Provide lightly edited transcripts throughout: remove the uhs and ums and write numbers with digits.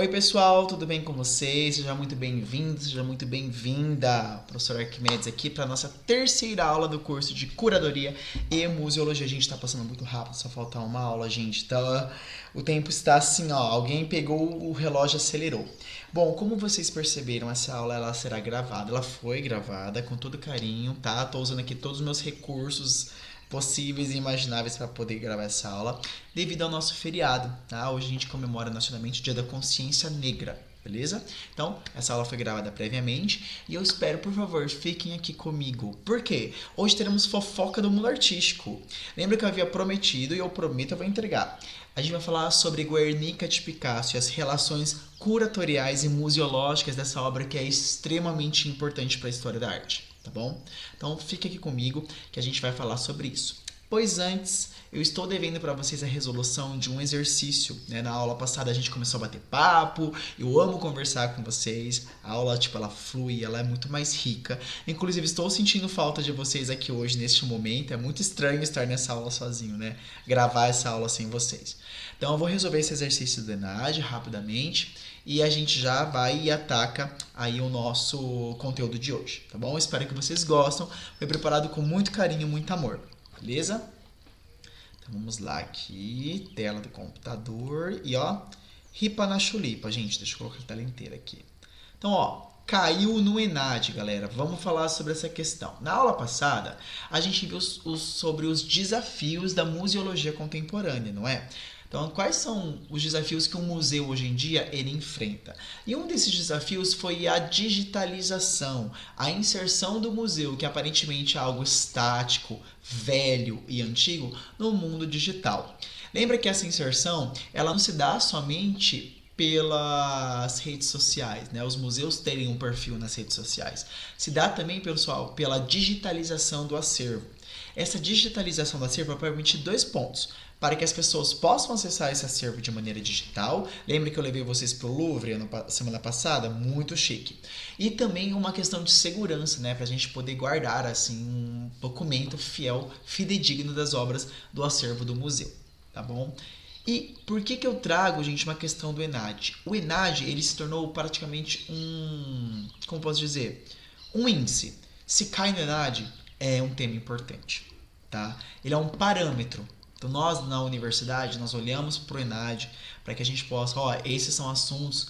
Oi pessoal, tudo bem com vocês? Seja muito bem-vindo, seja muito bem-vinda, professor Arquimedes aqui para a nossa terceira aula do curso de Curadoria e Museologia. A gente está passando muito rápido, só falta uma aula, gente. Então, o tempo está assim, ó, alguém pegou o relógio e acelerou. Bom, como vocês perceberam, essa aula ela será gravada. Ela foi gravada com todo carinho, tá? Tô usando aqui todos os meus recursos possíveis e imagináveis para poder gravar essa aula, devido ao nosso feriado, tá? Hoje a gente comemora nacionalmente o Dia da Consciência Negra, beleza? Então, essa aula foi gravada previamente e eu espero, por favor, fiquem aqui comigo. Por quê? Hoje teremos fofoca do mundo artístico. Lembra que eu havia prometido e eu prometo eu vou entregar. A gente vai falar sobre Guernica de Picasso e as relações curatoriais e museológicas dessa obra que é extremamente importante para a história da arte, tá bom? Então fique aqui comigo que a gente vai falar sobre isso. Pois antes, eu estou devendo para vocês a resolução de um exercício, né? Na aula passada a gente começou a bater papo, eu amo conversar com vocês, a aula, ela flui, ela é muito mais rica. Inclusive, estou sentindo falta de vocês aqui hoje, neste momento, é muito estranho estar nessa aula sozinho, né? Gravar essa aula sem vocês. Então, eu vou resolver esse exercício do ENAD rapidamente e a gente já vai e ataca aí o nosso conteúdo de hoje, tá bom? Espero que vocês gostem, foi preparado com muito carinho, muito amor. Beleza? Então vamos lá aqui, tela do computador e ó, ripa na chulipa, gente, deixa eu colocar a tela inteira aqui. Então ó, caiu no ENAD, galera, vamos falar sobre essa questão. Na aula passada, a gente viu sobre os desafios da museologia contemporânea, não é? Então, quais são os desafios que um museu hoje em dia ele enfrenta? E um desses desafios foi a digitalização, a inserção do museu, que aparentemente é algo estático, velho e antigo, no mundo digital. Lembra que essa inserção ela não se dá somente pelas redes sociais, né? Os museus terem um perfil nas redes sociais. Se dá também, pessoal, pela digitalização do acervo. Essa digitalização do acervo vai permitir dois pontos. Para que as pessoas possam acessar esse acervo de maneira digital. Lembra que eu levei vocês para o Louvre semana passada? Muito chique. E também uma questão de segurança, né? Para a gente poder guardar assim, um documento fiel, fidedigno das obras do acervo do museu. Tá bom? E por que eu trago, gente, uma questão do ENAD? O ENAD ele se tornou praticamente como posso dizer? Um índice. Se cai no ENAD, é um tema importante. Tá? Ele é um parâmetro. Então nós na universidade, nós olhamos para o ENAD para que a gente possa, esses são assuntos,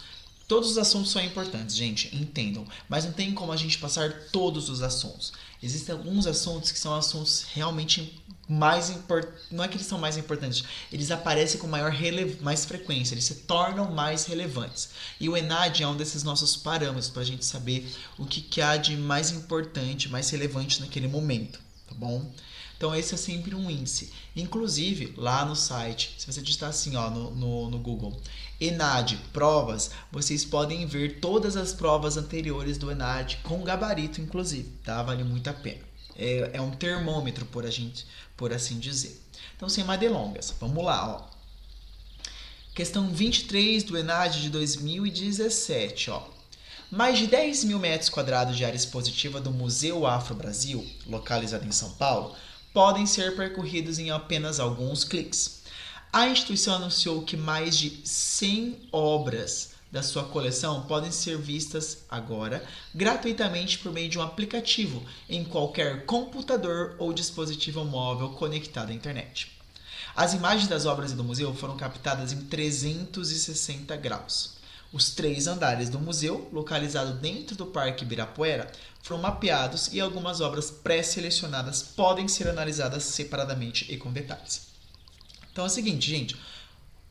todos os assuntos são importantes, gente, entendam, mas não tem como a gente passar todos os assuntos. Existem alguns assuntos que são assuntos realmente mais importantes, não é que eles são mais importantes, eles aparecem com mais frequência, eles se tornam mais relevantes. E o ENAD é um desses nossos parâmetros para a gente saber o que há de mais importante, mais relevante naquele momento, tá bom? Então esse é sempre um índice. Inclusive, lá no site, se você digitar assim ó, no Google, ENAD provas, vocês podem ver todas as provas anteriores do ENAD, com gabarito inclusive, tá? Vale muito a pena. É um termômetro, por assim dizer. Então, sem mais delongas, vamos lá. Ó. Questão 23 do ENAD de 2017. Ó. Mais de 10 mil metros quadrados de área expositiva do Museu Afro-Brasil, localizado em São Paulo, podem ser percorridos em apenas alguns cliques. A instituição anunciou que mais de 100 obras da sua coleção podem ser vistas agora gratuitamente por meio de um aplicativo em qualquer computador ou dispositivo móvel conectado à internet. As imagens das obras do museu foram captadas em 360 graus. Os 3 andares do museu, localizado dentro do Parque Ibirapuera, foram mapeados e algumas obras pré-selecionadas podem ser analisadas separadamente e com detalhes. Então é o seguinte, gente,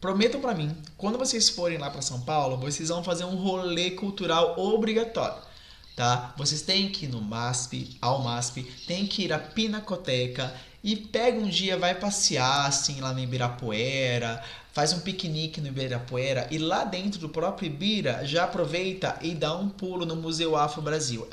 prometam para mim, quando vocês forem lá para São Paulo, vocês vão fazer um rolê cultural obrigatório. Tá? Vocês têm que ir no MASP, ao MASP, tem que ir à Pinacoteca e pega um dia, vai passear assim lá no Ibirapuera, faz um piquenique no Ibirapuera e lá dentro do próprio Ibira já aproveita e dá um pulo no Museu Afro Brasil.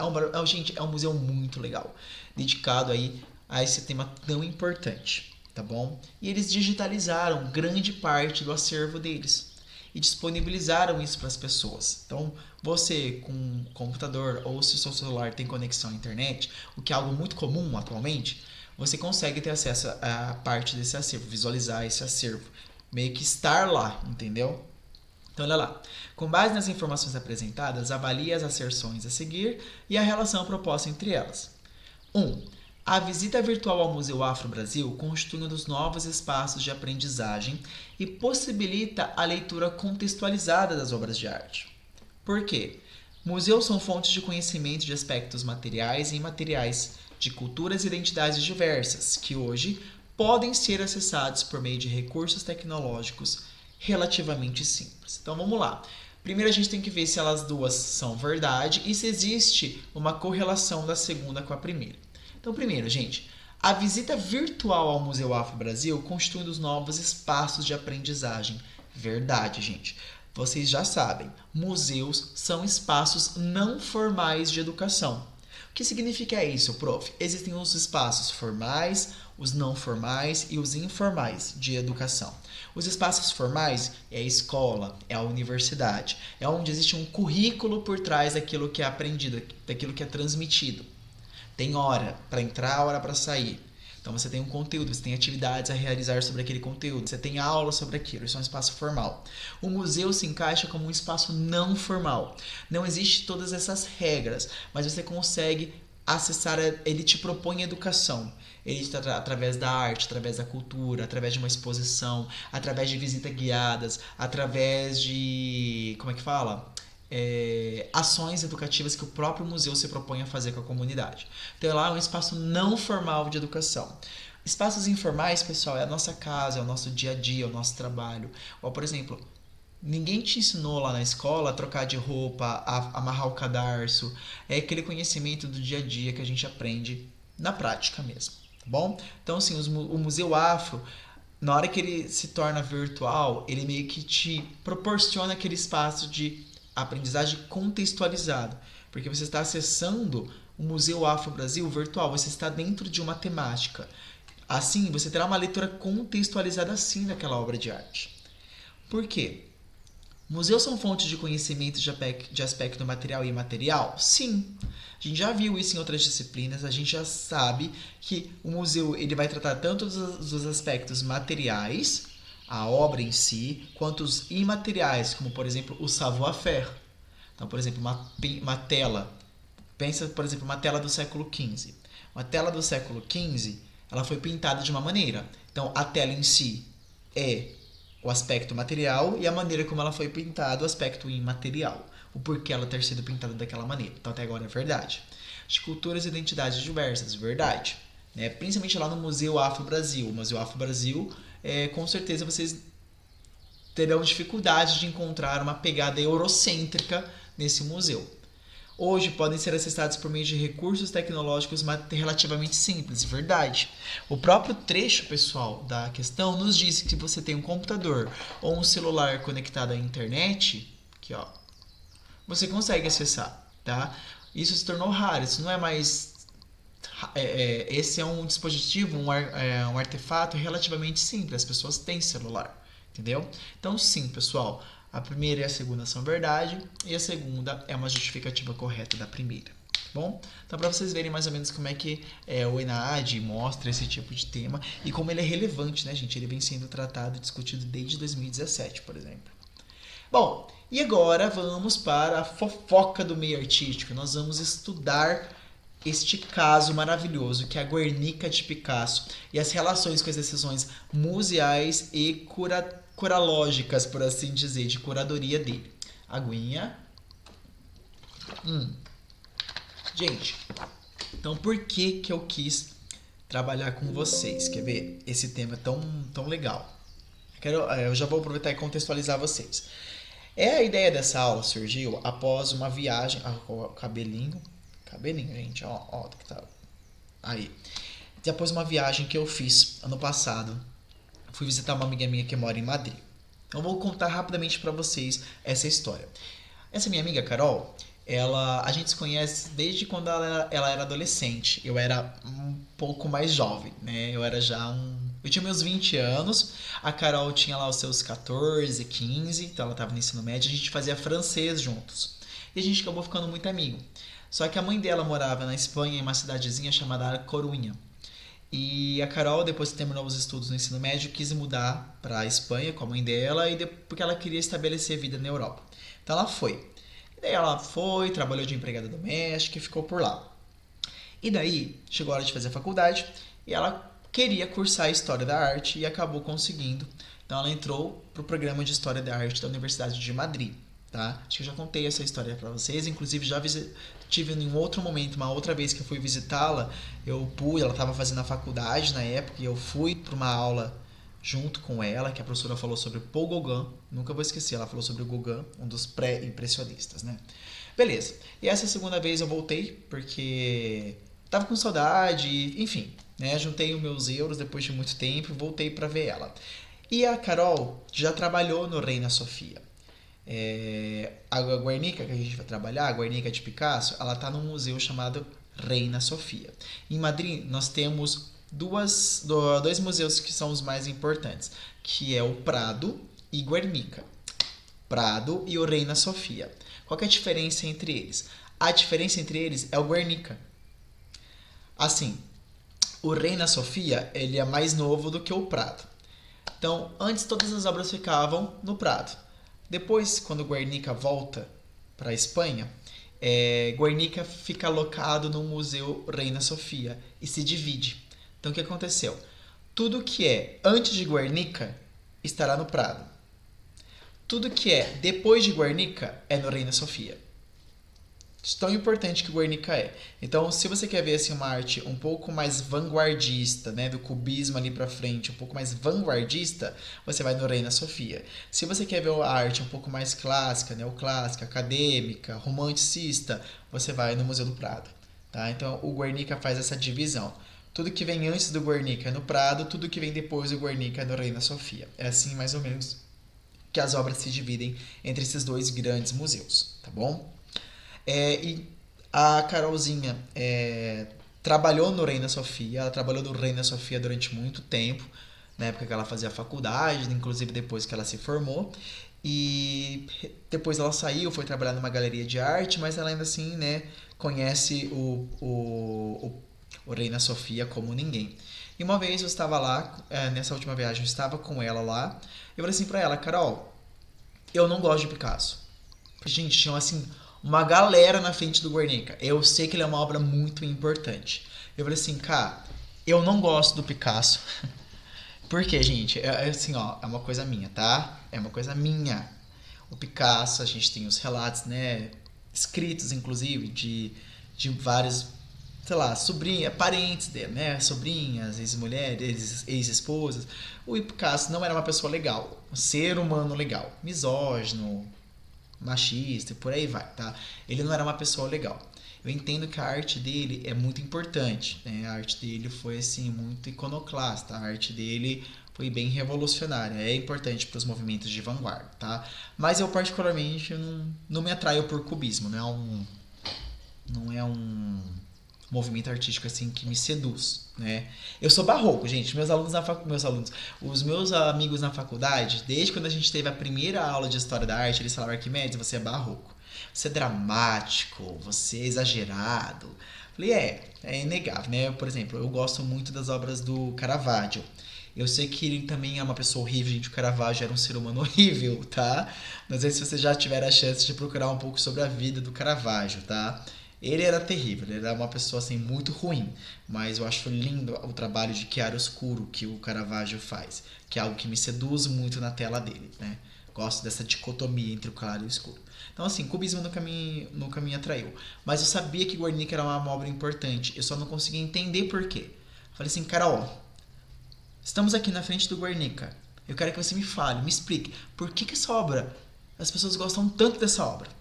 Gente, é um museu muito legal, dedicado aí a esse tema tão importante, tá bom? E eles digitalizaram grande parte do acervo deles e disponibilizaram isso para as pessoas. Então, você com um computador ou se o seu celular tem conexão à internet, o que é algo muito comum atualmente, você consegue ter acesso a parte desse acervo, visualizar esse acervo, meio que estar lá, entendeu? Então, olha lá. Com base nas informações apresentadas, avalie as asserções a seguir e a relação proposta entre elas. 1. A visita virtual ao Museu Afro-Brasil constitui um dos novos espaços de aprendizagem e possibilita a leitura contextualizada das obras de arte. Por quê? Museus são fontes de conhecimento de aspectos materiais e imateriais, de culturas e identidades diversas, que hoje podem ser acessados por meio de recursos tecnológicos relativamente simples. Então vamos lá. Primeiro a gente tem que ver se elas duas são verdade e se existe uma correlação da segunda com a primeira. Então primeiro, gente, a visita virtual ao Museu Afro-Brasil constitui um dos novos espaços de aprendizagem. Verdade, gente. Vocês já sabem, museus são espaços não formais de educação. O que significa isso, prof? Existem os espaços formais, os não formais e os informais de educação. Os espaços formais é a escola, é a universidade, é onde existe um currículo por trás daquilo que é aprendido, daquilo que é transmitido. Tem hora para entrar, hora para sair. Então você tem um conteúdo, você tem atividades a realizar sobre aquele conteúdo, você tem aula sobre aquilo, isso é um espaço formal. O museu se encaixa como um espaço não formal. Não existe todas essas regras, mas você consegue acessar, ele te propõe educação. Ele está através da arte, através da cultura, através de uma exposição, através de visitas guiadas, através de, como é que fala? Ações educativas que o próprio museu se propõe a fazer com a comunidade. Então lá é um espaço não formal de educação. Espaços informais, pessoal, é a nossa casa, é o nosso dia a dia, é o nosso trabalho. Ou, por exemplo, ninguém te ensinou lá na escola a trocar de roupa, a amarrar o cadarço. É aquele conhecimento do dia a dia que a gente aprende na prática mesmo, tá bom? Então, assim, o Museu Afro, na hora que ele se torna virtual, ele meio que te proporciona aquele espaço de aprendizagem contextualizada, porque você está acessando o Museu Afro-Brasil virtual, você está dentro de uma temática. Assim, você terá uma leitura contextualizada sim daquela obra de arte. Por quê? Museus são fontes de conhecimento de aspecto material e imaterial? Sim. A gente já viu isso em outras disciplinas, a gente já sabe que o museu ele vai tratar tanto dos aspectos materiais, a obra em si, quanto os imateriais, como por exemplo o savoir-faire. Então, por exemplo, uma tela. Pensa, por exemplo, uma tela do século XV. Uma tela do século XV, ela foi pintada de uma maneira. Então, a tela em si é o aspecto material e a maneira como ela foi pintada, o aspecto imaterial. O porquê ela ter sido pintada daquela maneira. Então, até agora é verdade. De culturas e identidades diversas, verdade. Principalmente lá no Museu Afro-Brasil. O Museu Afro-Brasil, com certeza vocês terão dificuldade de encontrar uma pegada eurocêntrica nesse museu. Hoje podem ser acessados por meio de recursos tecnológicos relativamente simples, verdade. O próprio trecho, pessoal, da questão nos diz que se você tem um computador ou um celular conectado à internet, aqui ó, você consegue acessar, tá? Isso se tornou raro, isso não é mais... esse é um dispositivo, um artefato relativamente simples, as pessoas têm celular, entendeu? Então sim, pessoal, a primeira e a segunda são verdade e a segunda é uma justificativa correta da primeira, tá bom? Então para vocês verem mais ou menos como é que o ENAD mostra esse tipo de tema e como ele é relevante, né, gente? Ele vem sendo tratado e discutido desde 2017, por exemplo. Bom, e agora vamos para a fofoca do meio artístico. Nós vamos estudar este caso maravilhoso que é a Guernica de Picasso e as relações com as decisões museais e curológicas, por assim dizer, de curadoria dele. Aguinha. Gente, então por que eu quis trabalhar com vocês? Quer ver? Esse tema é tão legal. Eu já vou aproveitar e contextualizar vocês. A ideia dessa aula surgiu após uma viagem... cabelinho, gente, ó, que tá aí. Depois de uma viagem que eu fiz ano passado, fui visitar uma amiga minha que mora em Madrid. Então, eu vou contar rapidamente para vocês essa história. Essa minha amiga, Carol, a gente se conhece desde quando ela era adolescente. Eu era um pouco mais jovem, né? Eu tinha meus 20 anos, a Carol tinha lá os seus 14, 15, então ela estava no ensino médio, a gente fazia francês juntos. E a gente acabou ficando muito amigo. Só que a mãe dela morava na Espanha, em uma cidadezinha chamada Corunha. E a Carol, depois que terminou os estudos no ensino médio, quis mudar para a Espanha com a mãe dela porque ela queria estabelecer vida na Europa. Então ela foi. E daí ela foi, trabalhou de empregada doméstica e ficou por lá. E daí chegou a hora de fazer a faculdade e ela queria cursar História da Arte e acabou conseguindo. Então ela entrou para o programa de História da Arte da Universidade de Madrid. Tá? Acho que eu já contei essa história para vocês, inclusive já tive em um outro momento, uma outra vez que eu fui visitá-la, ela estava fazendo a faculdade na época e eu fui para uma aula junto com ela, que a professora falou sobre Paul Gauguin, nunca vou esquecer, ela falou sobre o Gauguin, um dos pré-impressionistas, né? Beleza, e essa segunda vez eu voltei, porque tava com saudade, enfim, né? Juntei os meus euros depois de muito tempo e voltei para ver ela. E a Carol já trabalhou no Reina Sofia. A Guernica que a gente vai trabalhar, a Guernica de Picasso, ela está num museu chamado Reina Sofia. Em Madrid nós temos dois museus que são os mais importantes, que é o Prado e Guernica. Prado e o Reina Sofia. Qual que é a diferença entre eles? A diferença entre eles é o Guernica. Assim, o Reina Sofia ele é mais novo do que o Prado. Então, antes todas as obras ficavam no Prado. Depois, quando Guernica volta para a Espanha, Guernica fica alocado no Museu Reina Sofia e se divide. Então, o que aconteceu? Tudo que é antes de Guernica estará no Prado. Tudo que é depois de Guernica é no Reina Sofia. Tão importante que Guernica é. Então, se você quer ver assim, uma arte um pouco mais vanguardista, né, do cubismo ali pra frente, um pouco mais vanguardista, você vai no Reina Sofia. Se você quer ver a arte um pouco mais clássica, neoclássica, acadêmica, romanticista, você vai no Museu do Prado. Tá? Então, o Guernica faz essa divisão. Tudo que vem antes do Guernica é no Prado, tudo que vem depois do Guernica é no Reina Sofia. É assim, mais ou menos, que as obras se dividem entre esses dois grandes museus, tá bom? E a Carolzinha trabalhou no Reina Sofia, ela trabalhou no Reina Sofia durante muito tempo, na época que ela fazia faculdade, inclusive depois que ela se formou. E depois ela saiu, foi trabalhar numa galeria de arte, mas ela ainda assim, né, conhece o Reina Sofia como ninguém. E uma vez eu estava lá, nessa última viagem eu estava com ela lá, eu falei assim pra ela, Carol, eu não gosto de Picasso. Gente, tinha assim uma galera na frente do Guernica. Eu sei que ele é uma obra muito importante. Eu falei assim, cara, eu não gosto do Picasso. Por quê, gente? Assim, ó, é uma coisa minha, tá? É uma coisa minha. O Picasso, a gente tem os relatos, né? Escritos, inclusive, de vários, sei lá, parentes dele, né? Sobrinhas, ex-mulheres, ex-esposas. O Picasso não era uma pessoa legal. Um ser humano legal. Misógino, machista e por aí vai, tá? Ele não era uma pessoa legal. Eu entendo que a arte dele é muito importante, né? A arte dele foi, assim, muito iconoclasta. A arte dele foi bem revolucionária. É importante para os movimentos de vanguarda, tá? Mas eu, particularmente, não me atraio por cubismo. Não é um movimento artístico assim que me seduz, né? Eu sou barroco, gente. Os meus amigos na faculdade, desde quando a gente teve a primeira aula de história da arte, eles falaram: Arquimedes, você é barroco, você é dramático, você é exagerado. Falei, é inegável, né? Por exemplo, eu gosto muito das obras do Caravaggio. Eu sei que ele também é uma pessoa horrível, gente. O Caravaggio era um ser humano horrível, tá? Não sei se vocês já tiveram a chance de procurar um pouco sobre a vida do Caravaggio, tá? Ele era terrível, ele era uma pessoa assim muito ruim, mas eu acho lindo o trabalho de chiaroscuro que o Caravaggio faz, que é algo que me seduz muito na tela dele, né? Gosto dessa dicotomia entre o claro e o escuro. Então assim, cubismo nunca me atraiu, mas eu sabia que Guernica era uma obra importante, eu só não conseguia entender por quê. Falei assim, Carol, estamos aqui na frente do Guernica, eu quero que você me fale, me explique, por que essa obra, as pessoas gostam tanto dessa obra?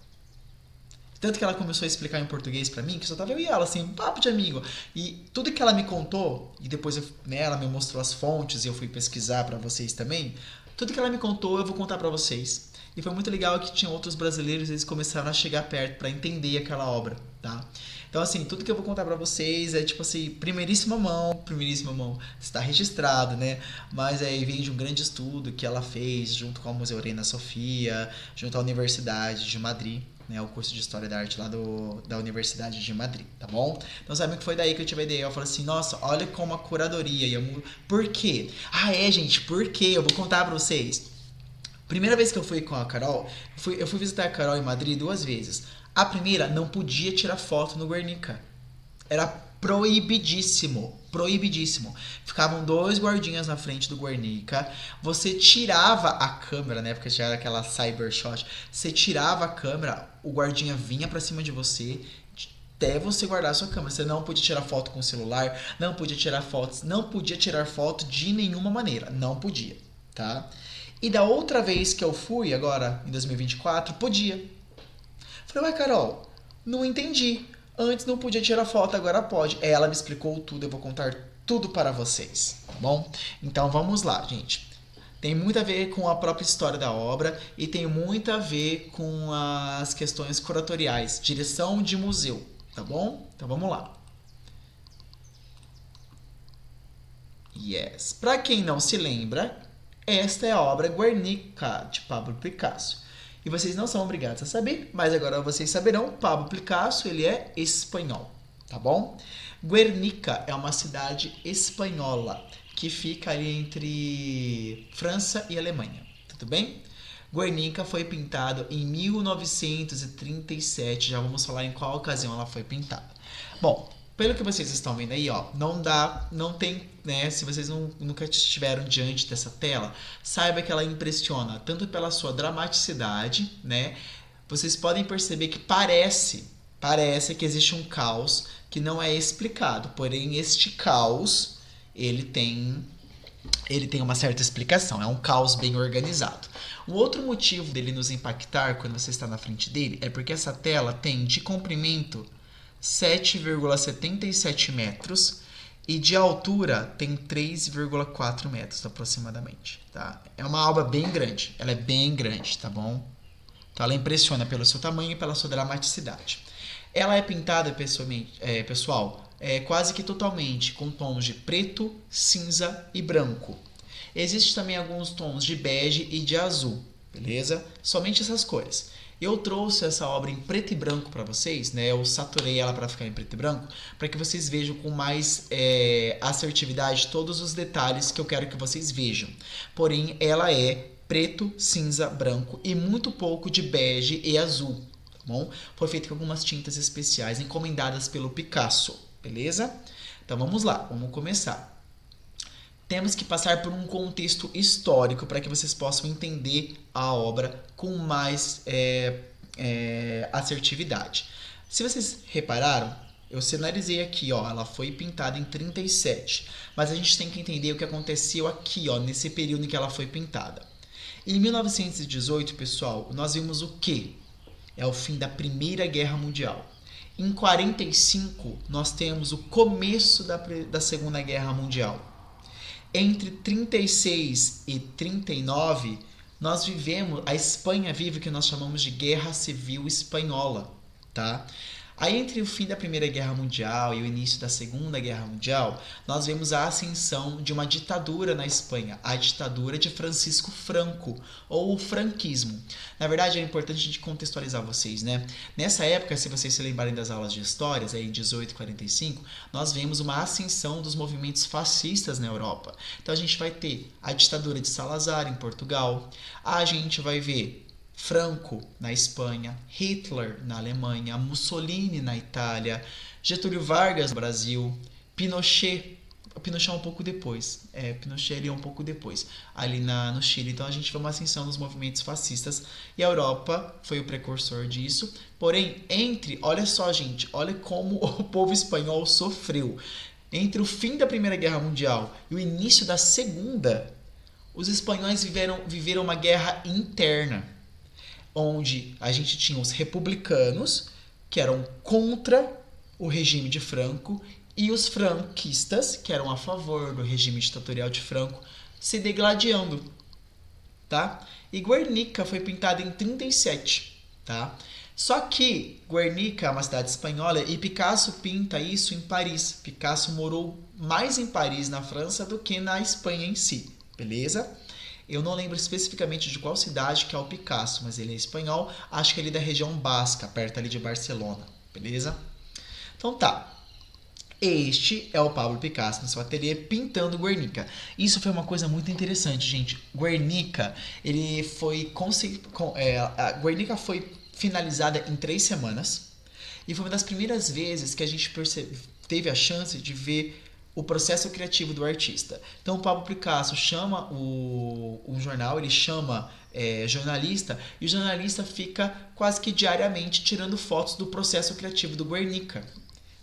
Tanto que ela começou a explicar em português pra mim, que só tava eu e ela, assim, um papo de amigo. E tudo que ela me contou, e depois ela me mostrou as fontes e eu fui pesquisar pra vocês também, tudo que ela me contou eu vou contar pra vocês. E foi muito legal que tinha outros brasileiros, eles começaram a chegar perto pra entender aquela obra, tá? Então, assim, tudo que eu vou contar pra vocês é, tipo assim, primeiríssima mão, está registrado, né? Mas aí vem de um grande estudo que ela fez junto com o Museu Reina Sofia, junto à Universidade de Madrid. né, o curso de História da Arte lá da Universidade de Madrid, tá bom? Então sabe que foi daí que eu tive a ideia, eu falei assim, nossa, olha como a curadoria e Por quê? Ah, gente, por quê? Eu vou contar pra vocês. Primeira vez que eu fui com a Carol, eu fui visitar a Carol em Madrid 2 vezes. A primeira, não podia tirar foto no Guernica. Era proibidíssimo, proibidíssimo. Ficavam 2 guardinhas na frente do Guernica. Você tirava a câmera, na época já era aquela cybershot. Você tirava a câmera, o guardinha vinha pra cima de você até você guardar a sua câmera. Você não podia tirar foto com o celular, não podia tirar fotos, não podia tirar foto de nenhuma maneira, não podia, tá? E da outra vez que eu fui, agora em 2024, podia. Falei, ué, Carol, não entendi. Antes não podia tirar foto, agora pode. Ela me explicou tudo, eu vou contar tudo para vocês, tá bom? Então vamos lá, gente. Tem muito a ver com a própria história da obra e tem muito a ver com as questões curatoriais, direção de museu, tá bom? Então vamos lá. Yes. Para quem não se lembra, esta é a obra Guernica, de Pablo Picasso. E vocês não são obrigados a saber, mas agora vocês saberão, Pablo Picasso, ele é espanhol, tá bom? Guernica é uma cidade espanhola que fica ali entre França e Alemanha, tudo bem? Guernica foi pintado em 1937, já vamos falar em qual ocasião ela foi pintada. Bom, pelo que vocês estão vendo aí, ó, não tem, né, se vocês nunca estiveram diante dessa tela, saiba que ela impressiona tanto pela sua dramaticidade, né, vocês podem perceber que parece que existe um caos que não é explicado, porém este caos, ele tem uma certa explicação, é um caos bem organizado. Um outro motivo dele nos impactar quando você está na frente dele é porque essa tela tem de comprimento 7,77 metros e de altura tem 3,4 metros aproximadamente, tá? É uma obra bem grande, ela é bem grande, tá bom? Então ela impressiona pelo seu tamanho e pela sua dramaticidade. Ela é pintada, pessoal, quase que totalmente com tons de preto, cinza e branco. Existem também alguns tons de bege e de azul, beleza? Somente essas cores. Eu trouxe essa obra em preto e branco para vocês, né? Eu saturei ela para ficar em preto e branco, para que vocês vejam com mais assertividade todos os detalhes que eu quero que vocês vejam. Porém, ela é preto, cinza, branco e muito pouco de bege e azul, tá bom? Foi feito com algumas tintas especiais encomendadas pelo Picasso, beleza? Então vamos lá, vamos começar. Temos que passar por um contexto histórico para que vocês possam entender a obra com mais assertividade. Se vocês repararam, eu sinalizei aqui, ó, ela foi pintada em 37, mas a gente tem que entender o que aconteceu aqui, ó, nesse período em que ela foi pintada. Em 1918, pessoal, nós vimos o quê? É o fim da Primeira Guerra Mundial. Em 45, nós temos o começo da Segunda Guerra Mundial. Entre 36 e 39, a Espanha vive o que nós chamamos de Guerra Civil Espanhola, tá? Aí entre o fim da Primeira Guerra Mundial e o início da Segunda Guerra Mundial, nós vemos a ascensão de uma ditadura na Espanha, a ditadura de Francisco Franco, ou o franquismo. Na verdade, é importante a gente contextualizar vocês, né? Nessa época, se vocês se lembrarem das aulas de histórias, aí em 1845, nós vemos uma ascensão dos movimentos fascistas na Europa. Então a gente vai ter a ditadura de Salazar em Portugal, a gente vai ver Franco na Espanha, Hitler na Alemanha, Mussolini na Itália, Getúlio Vargas no Brasil, Pinochet um pouco depois, Pinochet ali um pouco depois, ali no Chile. Então a gente vê uma ascensão dos movimentos fascistas e a Europa foi o precursor disso. Porém, olha só, gente, olha como o povo espanhol sofreu. Entre o fim da Primeira Guerra Mundial e o início da Segunda, os espanhóis viveram uma guerra interna, onde a gente tinha os republicanos, que eram contra o regime de Franco, e os franquistas, que eram a favor do regime ditatorial de Franco, se degladiando, tá? E Guernica foi pintada em 37, tá? Só que Guernica é uma cidade espanhola e Picasso pinta isso em Paris. Picasso morou mais em Paris, na França, do que na Espanha em si, beleza? Eu não lembro especificamente de qual cidade que é o Picasso, mas ele é espanhol, acho que ele é da região basca, perto ali de Barcelona, beleza? Então tá. Este é o Pablo Picasso no seu ateliê pintando Guernica. Isso foi uma coisa muito interessante, gente. Guernica, ele foi a Guernica foi finalizada em 3 semanas e foi uma das primeiras vezes que a gente teve a chance de ver o processo criativo do artista. Então o Pablo Picasso chama um jornal, ele chama jornalista, e o jornalista fica quase que diariamente tirando fotos do processo criativo do Guernica.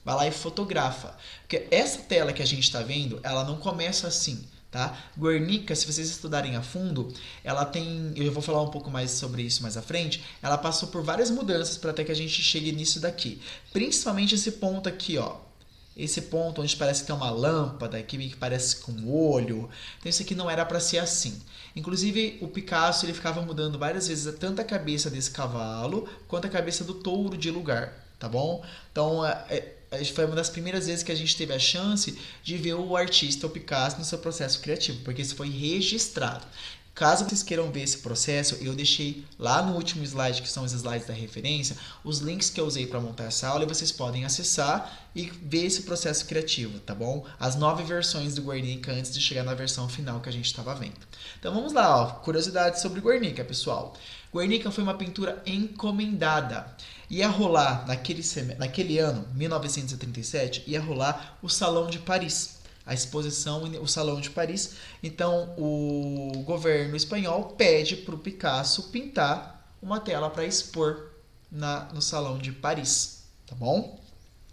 Vai lá e fotografa. Porque essa tela que a gente está vendo, ela não começa assim, tá? Guernica, se vocês estudarem a fundo, ela tem... Eu vou falar um pouco mais sobre isso mais à frente. Ela passou por várias mudanças para até que a gente chegue nisso daqui. Principalmente esse ponto aqui, ó. Esse ponto onde parece que tem uma lâmpada, aqui que parece com um olho. Então isso aqui não era para ser assim. Inclusive o Picasso ele ficava mudando várias vezes tanto a cabeça desse cavalo quanto a cabeça do touro de lugar, tá bom? Então foi uma das primeiras vezes que a gente teve a chance de ver o artista, o Picasso, no seu processo criativo, porque isso foi registrado. Caso vocês queiram ver esse processo, eu deixei lá no último slide, que são os slides da referência, os links que eu usei para montar essa aula e vocês podem acessar e ver esse processo criativo, tá bom? As 9 versões do Guernica antes de chegar na versão final que a gente estava vendo. Então vamos lá, ó, curiosidades sobre Guernica, pessoal. Guernica foi uma pintura encomendada. Ia rolar, naquele ano, 1937, ia rolar o Salão de Paris. A exposição, o Salão de Paris. Então, o governo espanhol pede para o Picasso pintar uma tela para expor no Salão de Paris, tá bom?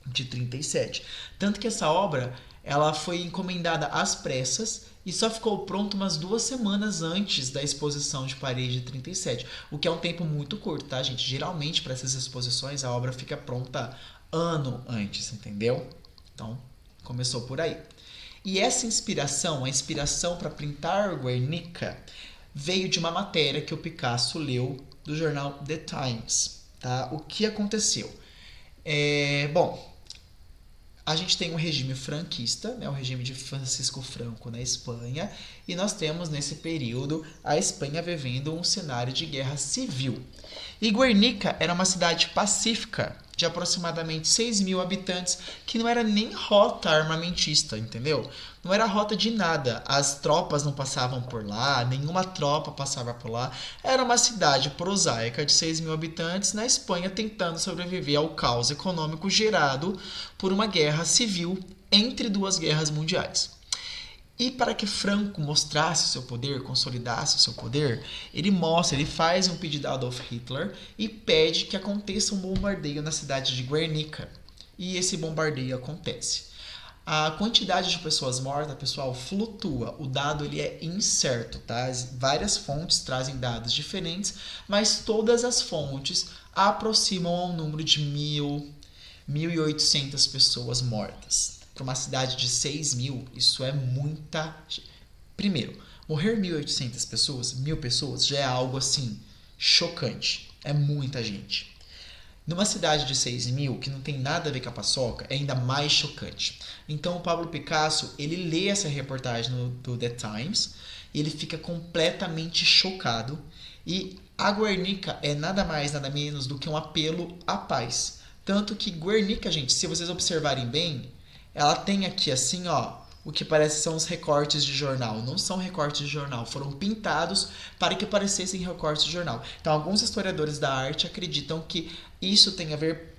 De 37. Tanto que essa obra ela foi encomendada às pressas e só ficou pronto umas 2 semanas antes da exposição de Paris de 37, o que é um tempo muito curto, tá, gente? Geralmente, para essas exposições, a obra fica pronta ano antes, entendeu? Então, começou por aí. E essa inspiração, a inspiração para pintar Guernica, veio de uma matéria que o Picasso leu do jornal The Times. Tá? O que aconteceu? Bom, a gente tem um regime franquista, né, o regime de Francisco Franco na Espanha, e nós temos nesse período a Espanha vivendo um cenário de guerra civil. E Guernica era uma cidade pacífica de aproximadamente 6 mil habitantes, que não era nem rota armamentista, entendeu? Não era rota de nada. As tropas não passavam por lá, nenhuma tropa passava por lá. Era uma cidade prosaica de 6 mil habitantes na Espanha tentando sobreviver ao caos econômico gerado por uma guerra civil entre 2 guerras mundiais. E para que Franco mostrasse o seu poder, consolidasse o seu poder, ele faz um pedido a Adolf Hitler e pede que aconteça um bombardeio na cidade de Guernica. E esse bombardeio acontece. A quantidade de pessoas mortas, pessoal, flutua. O dado ele é incerto, tá? Várias fontes trazem dados diferentes, mas todas as fontes aproximam ao número de 1.800 pessoas mortas. Para uma cidade de 6 mil, isso é muita... Primeiro, morrer 1.800 pessoas, 1.000 pessoas, já é algo assim, chocante. É muita gente. Numa cidade de 6 mil, que não tem nada a ver com a paçoca, é ainda mais chocante. Então o Pablo Picasso, ele lê essa reportagem do The Times, e ele fica completamente chocado. E a Guernica é nada mais, nada menos do que um apelo à paz. Tanto que Guernica, gente, se vocês observarem bem, ela tem aqui assim, ó, o que parece são os recortes de jornal. Não são recortes de jornal, foram pintados para que parecessem recortes de jornal. Então, alguns historiadores da arte acreditam que isso tem a ver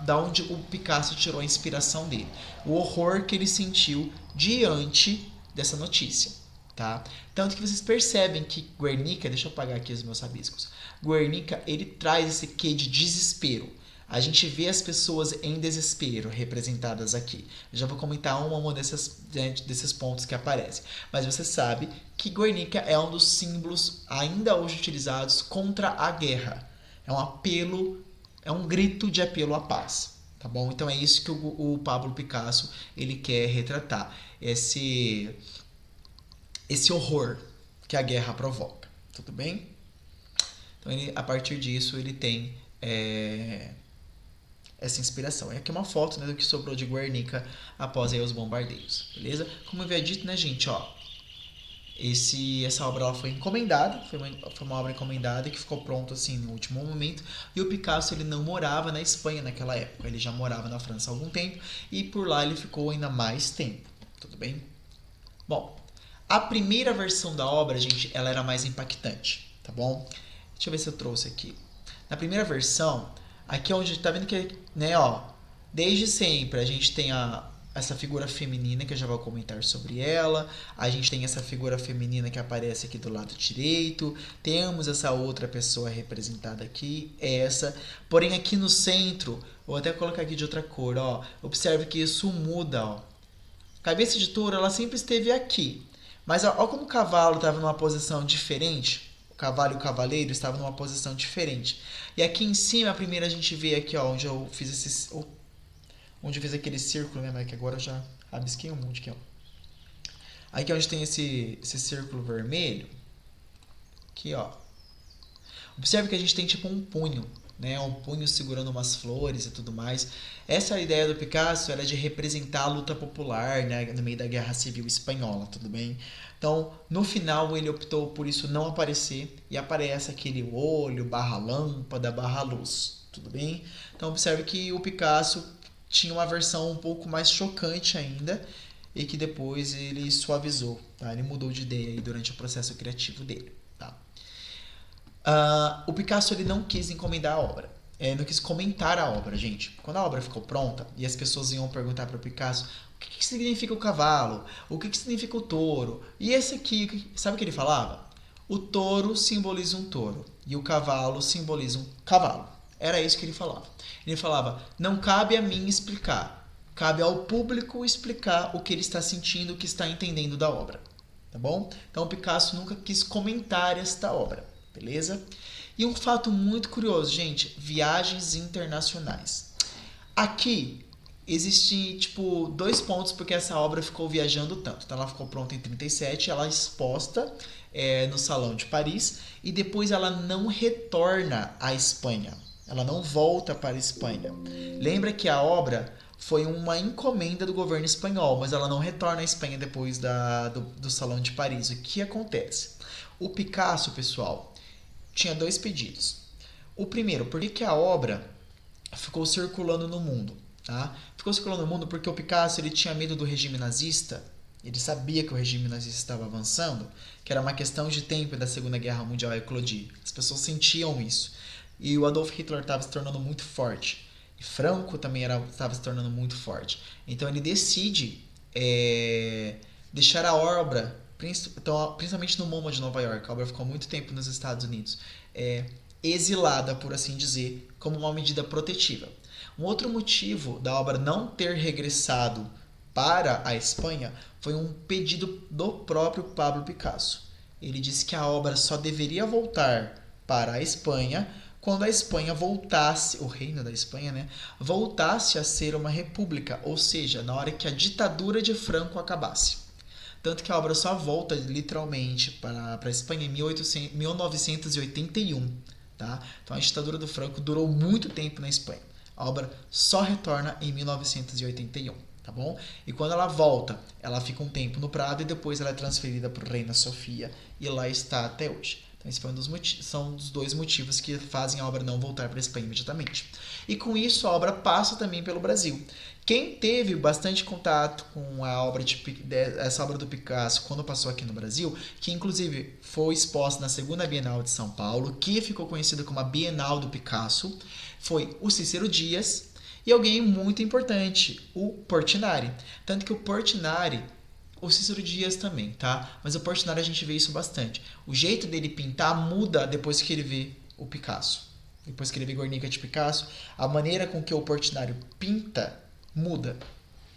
da onde o Picasso tirou a inspiração dele. O horror que ele sentiu diante dessa notícia, tá? Tanto que vocês percebem que Guernica, deixa eu apagar aqui os meus rabiscos. Guernica, ele traz esse quê de desespero. A gente vê as pessoas em desespero representadas aqui. Eu já vou comentar uma desses pontos que aparecem. Mas você sabe que Guernica é um dos símbolos ainda hoje utilizados contra a guerra. É um apelo, é um grito de apelo à paz. Tá bom? Então é isso que o Pablo Picasso ele quer retratar. Esse horror que a guerra provoca. Tudo bem? Então a partir disso ele tem... essa inspiração. E aqui uma foto, né, do que sobrou de Guernica após aí os bombardeios, beleza? Como eu havia dito, né, gente, ó, Essa obra ela foi encomendada, foi uma obra encomendada que ficou pronta assim no último momento. E o Picasso ele não morava na Espanha naquela época, ele já morava na França há algum tempo e por lá ele ficou ainda mais tempo. Tudo bem? Bom, a primeira versão da obra, gente, ela era mais impactante, tá bom? Deixa eu ver se eu trouxe aqui. Na primeira versão, aqui é onde tá vendo que, né, ó, desde sempre a gente tem essa figura feminina que eu já vou comentar sobre ela. A gente tem essa figura feminina que aparece aqui do lado direito. Temos essa outra pessoa representada aqui, essa. Porém aqui no centro, vou até colocar aqui de outra cor, ó. Observe que isso muda, ó. Cabeça de touro, ela sempre esteve aqui. Mas olha como o cavalo estava numa posição diferente. O cavalo e o cavaleiro estavam numa posição diferente. E aqui em cima, a primeira a gente vê aqui, ó, onde eu fiz onde eu fiz aquele círculo, né? Mas que agora eu já rabisquei um monte aqui, ó. Aqui é onde tem esse círculo vermelho. Aqui, ó. Observe que a gente tem tipo um punho, né? Um punho segurando umas flores e tudo mais. Essa ideia do Picasso era de representar a luta popular, né? No meio da Guerra Civil Espanhola, tudo bem? Então, no final, ele optou por isso não aparecer e aparece aquele olho, barra lâmpada, barra luz, tudo bem? Então, observe que o Picasso tinha uma versão um pouco mais chocante ainda e que depois ele suavizou, tá? Ele mudou de ideia aí durante o processo criativo dele, tá? O Picasso ele não quis encomendar a obra. Não quis comentar a obra, gente. Quando a obra ficou pronta e as pessoas iam perguntar para o Picasso o que significa o cavalo, o que significa o touro, e esse aqui, sabe o que ele falava? O touro simboliza um touro e o cavalo simboliza um cavalo. Era isso que ele falava. Ele falava: não cabe a mim explicar, cabe ao público explicar o que ele está sentindo, o que está entendendo da obra. Tá bom? Então o Picasso nunca quis comentar esta obra. Beleza? E um fato muito curioso, gente, viagens internacionais. Aqui existe tipo dois pontos porque essa obra ficou viajando tanto. Então ela ficou pronta em 37, ela é exposta no Salão de Paris e depois ela não retorna à Espanha. Ela não volta para a Espanha. Lembra que a obra foi uma encomenda do governo espanhol, mas ela não retorna à Espanha depois do Salão de Paris. O que acontece? O Picasso, pessoal, tinha dois pedidos. O primeiro, por que a obra ficou circulando no mundo? Tá? Ficou circulando no mundo porque o Picasso ele tinha medo do regime nazista. Ele sabia que o regime nazista estava avançando, que era uma questão de tempo da Segunda Guerra Mundial eclodir. As pessoas sentiam isso. E o Adolf Hitler estava se tornando muito forte. E Franco também estava se tornando muito forte. Então ele decide deixar a obra, principalmente no MoMA de Nova York, a obra ficou muito tempo nos Estados Unidos, exilada, por assim dizer, como uma medida protetiva. Um outro motivo da obra não ter regressado para a Espanha foi um pedido do próprio Pablo Picasso. Ele disse que a obra só deveria voltar para a Espanha quando a Espanha voltasse, o reino da Espanha, né, voltasse a ser uma república, ou seja, na hora que a ditadura de Franco acabasse. Tanto que a obra só volta literalmente para a Espanha em 1981. Tá? Então a ditadura do Franco durou muito tempo na Espanha. A obra só retorna em 1981. Tá bom? E quando ela volta, ela fica um tempo no Prado e depois ela é transferida para o Reina Sofia e lá está até hoje. Então, esse foi são os dois motivos que fazem a obra não voltar para a Espanha imediatamente. E com isso, a obra passa também pelo Brasil. Quem teve bastante contato com essa obra do Picasso quando passou aqui no Brasil, que inclusive foi exposta na segunda Bienal de São Paulo, que ficou conhecida como a Bienal do Picasso, foi o Cícero Dias e alguém muito importante, o Portinari. Tanto que o Cícero Dias também, tá? Mas o Portinari a gente vê isso bastante. O jeito dele pintar muda depois que ele vê o Picasso. Depois que ele vê Guernica de Picasso, a maneira com que o Portinari pinta muda,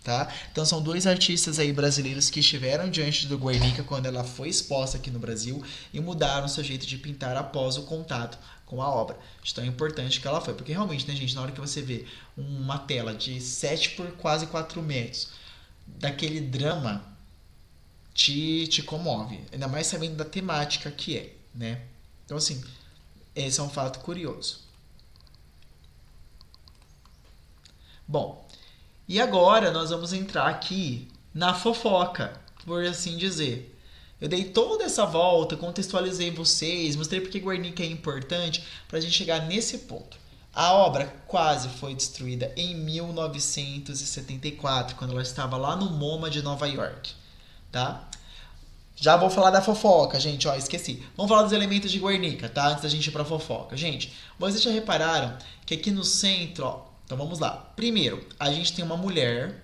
tá? Então são dois artistas aí brasileiros que estiveram diante do Guernica quando ela foi exposta aqui no Brasil e mudaram seu jeito de pintar após o contato com a obra. De tão importante que ela foi, porque realmente, né, gente, na hora que você vê uma tela de 7 por quase 4 metros daquele drama, te comove, ainda mais sabendo da temática que é, né? Então assim, esse é um fato curioso. Bom, e agora nós vamos entrar aqui na fofoca, por assim dizer. Eu dei toda essa volta, contextualizei vocês, mostrei porque Guernica é importante para a gente chegar nesse ponto. A obra quase foi destruída em 1974, quando ela estava lá no MoMA de Nova York, tá? Já vou falar da fofoca, gente, ó, esqueci. Vamos falar dos elementos de Guernica, tá? Antes da gente ir pra fofoca. Gente, vocês já repararam que aqui no centro, ó, então vamos lá. Primeiro, a gente tem uma mulher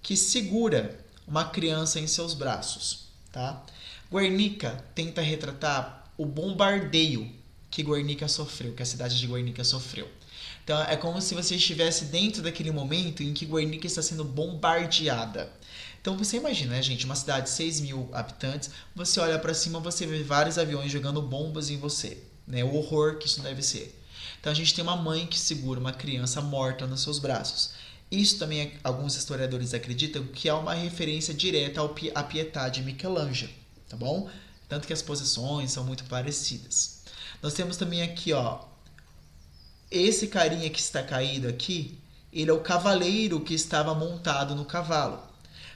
que segura uma criança em seus braços, tá? Guernica tenta retratar o bombardeio que Guernica sofreu, que a cidade de Guernica sofreu. Então é como se você estivesse dentro daquele momento em que Guernica está sendo bombardeada. Então você imagina, né, gente, uma cidade de 6 mil habitantes, você olha para cima, você vê vários aviões jogando bombas em você, né? O horror que isso deve ser. Então a gente tem uma mãe que segura uma criança morta nos seus braços. Isso também alguns historiadores acreditam que é uma referência direta à Pietà de Michelangelo, tá bom? Tanto que as posições são muito parecidas. Nós temos também aqui, ó, esse carinha que está caído aqui, ele é o cavaleiro que estava montado no cavalo.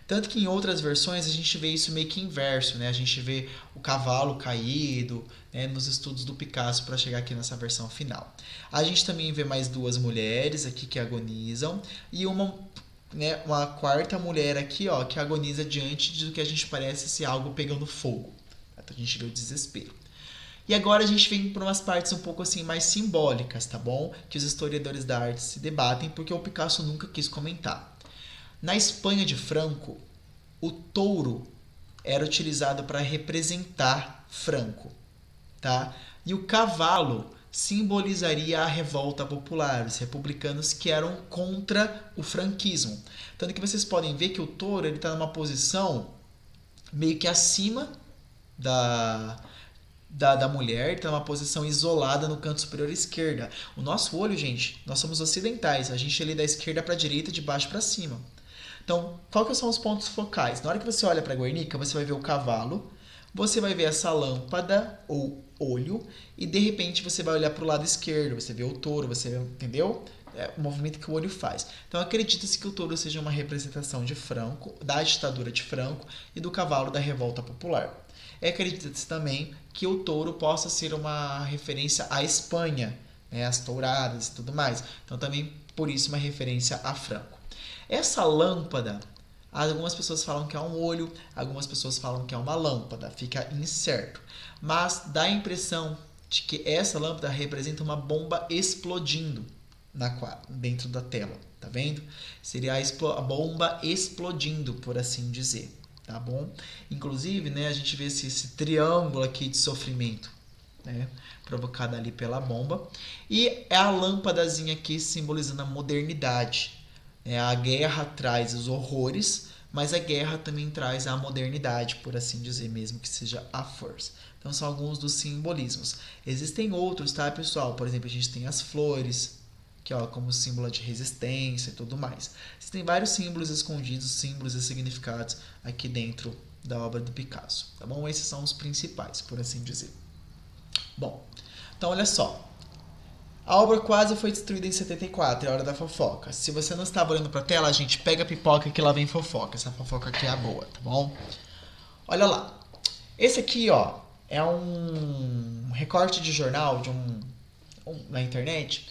Tanto que em outras versões a gente vê isso meio que inverso, né? A gente vê o cavalo caído, né, nos estudos do Picasso para chegar aqui nessa versão final. A gente também vê mais duas mulheres aqui que agonizam e uma quarta mulher aqui, ó, que agoniza diante do que a gente parece ser algo pegando fogo. Então a gente vê o desespero. E agora a gente vem para umas partes um pouco assim mais simbólicas, tá bom? Que os historiadores da arte se debatem porque o Picasso nunca quis comentar. Na Espanha de Franco, o touro era utilizado para representar Franco, tá? E o cavalo simbolizaria a revolta popular, os republicanos que eram contra o franquismo. Tanto que vocês podem ver que o touro está numa posição meio que acima da mulher, está numa posição isolada no canto superior esquerda. O nosso olho, gente, nós somos ocidentais, a gente lê da esquerda para a direita, de baixo para cima. Então, qual que são os pontos focais? Na hora que você olha para Guernica, você vai ver o cavalo, você vai ver essa lâmpada ou olho, e de repente você vai olhar para o lado esquerdo, você vê o touro, você vê, entendeu? É o movimento que o olho faz. Então acredita-se que o touro seja uma representação de Franco, da ditadura de Franco e do cavalo da revolta popular. Acredita-se também que o touro possa ser uma referência à Espanha, né, as touradas e tudo mais. Então também por isso uma referência a Franco. Essa lâmpada, algumas pessoas falam que é um olho, algumas pessoas falam que é uma lâmpada, fica incerto. Mas dá a impressão de que essa lâmpada representa uma bomba explodindo dentro da tela, tá vendo? Seria a bomba explodindo, por assim dizer, tá bom? Inclusive, né, a gente vê esse triângulo aqui de sofrimento, né, provocado ali pela bomba. E é a lâmpadazinha aqui simbolizando a modernidade. A guerra traz os horrores, mas a guerra também traz a modernidade, por assim dizer, mesmo que seja a força. Então são alguns dos simbolismos. Existem outros, tá, pessoal? Por exemplo, a gente tem as flores, que ó, como símbolo de resistência e tudo mais. Existem vários símbolos escondidos, símbolos e significados aqui dentro da obra do Picasso, tá bom? Esses são os principais, por assim dizer. Bom, então olha só. A obra quase foi destruída em 74, é a hora da fofoca. Se você não estava olhando pra tela, gente, pega a pipoca que lá vem fofoca. Essa fofoca aqui é a boa, tá bom? Olha lá. Esse aqui, ó, é um recorte de jornal na internet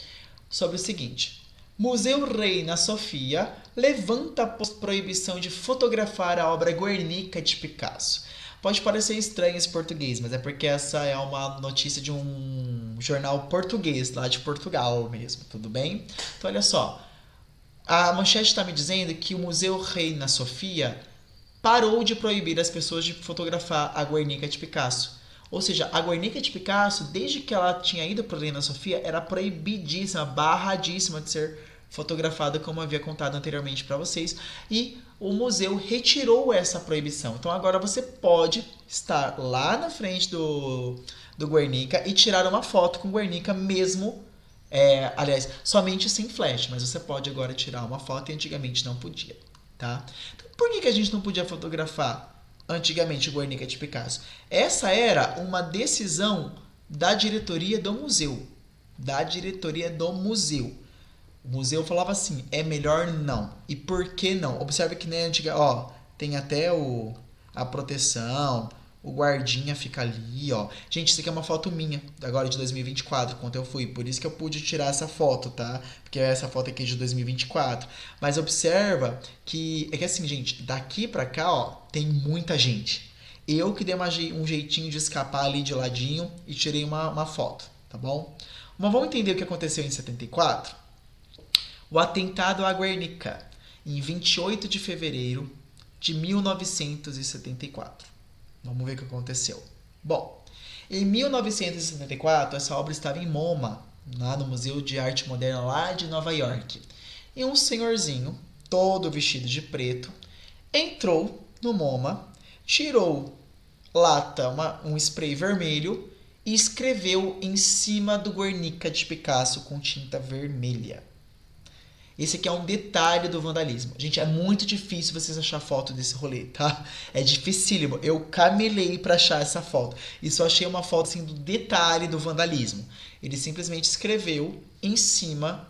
sobre o seguinte. Museu Reina Sofia levanta proibição de fotografar a obra Guernica de Picasso. Pode parecer estranho esse português, mas é porque essa é uma notícia de um jornal português, lá de Portugal mesmo, tudo bem? Então olha só, a manchete está me dizendo que o Museu Reina Sofia parou de proibir as pessoas de fotografar a Guernica de Picasso. Ou seja, a Guernica de Picasso, desde que ela tinha ido para a Reina Sofia, era proibidíssima, barradíssima de ser fotografada, como eu havia contado anteriormente para vocês. E o museu retirou essa proibição. Então agora você pode estar lá na frente do Guernica e tirar uma foto com Guernica mesmo. Aliás, somente sem flash, mas você pode agora tirar uma foto e antigamente não podia. Tá? Então, por que a gente não podia fotografar antigamente o Guernica de Picasso? Essa era uma decisão da diretoria do museu. O museu falava assim, é melhor não. E por que não? Observe que na antiga, ó, tem até a proteção, O guardinha fica ali, ó. Gente, isso aqui é uma foto minha, agora de 2024, quando eu fui. Por isso que eu pude tirar essa foto, tá? Porque essa foto aqui é de 2024. Mas observa que... É que assim, gente, daqui pra cá, ó, tem muita gente. Eu que dei um jeitinho de escapar ali de ladinho e tirei uma foto, tá bom? Mas vamos entender o que aconteceu em 74? O atentado à Guernica, em 28 de fevereiro de 1974. Vamos ver o que aconteceu. Bom, em 1974, essa obra estava em MoMA, lá no Museu de Arte Moderna lá de Nova York. E um senhorzinho, todo vestido de preto, entrou no MoMA, tirou um spray vermelho e escreveu em cima do Guernica de Picasso com tinta vermelha. Esse aqui é um detalhe do vandalismo. Gente, é muito difícil vocês achar foto desse rolê, tá? É dificílimo. Eu camelei pra achar essa foto. E só achei uma foto, assim, do detalhe do vandalismo. Ele simplesmente escreveu em cima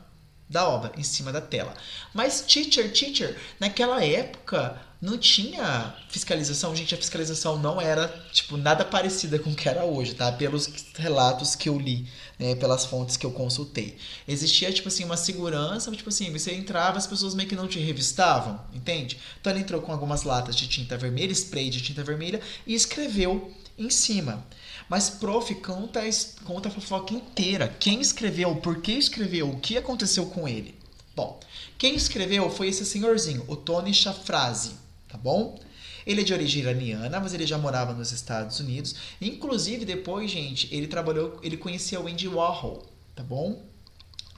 da obra, em cima da tela. Mas, teacher, naquela época não tinha fiscalização. Gente, a fiscalização não era, tipo, nada parecida com o que era hoje, tá? Pelos relatos que eu li, né? Pelas fontes que eu consultei. Existia, tipo assim, uma segurança, tipo assim, você entrava, as pessoas meio que não te revistavam, entende? Então ele entrou com algumas latas de tinta vermelha, spray de tinta vermelha, e escreveu em cima. Mas, prof, conta a fofoca inteira. Quem escreveu, por que escreveu, o que aconteceu com ele? Bom, quem escreveu foi esse senhorzinho, o Tony Shafrazi, tá bom? Ele é de origem iraniana, mas ele já morava nos Estados Unidos. Inclusive, depois, gente, ele conhecia o Andy Warhol, tá bom?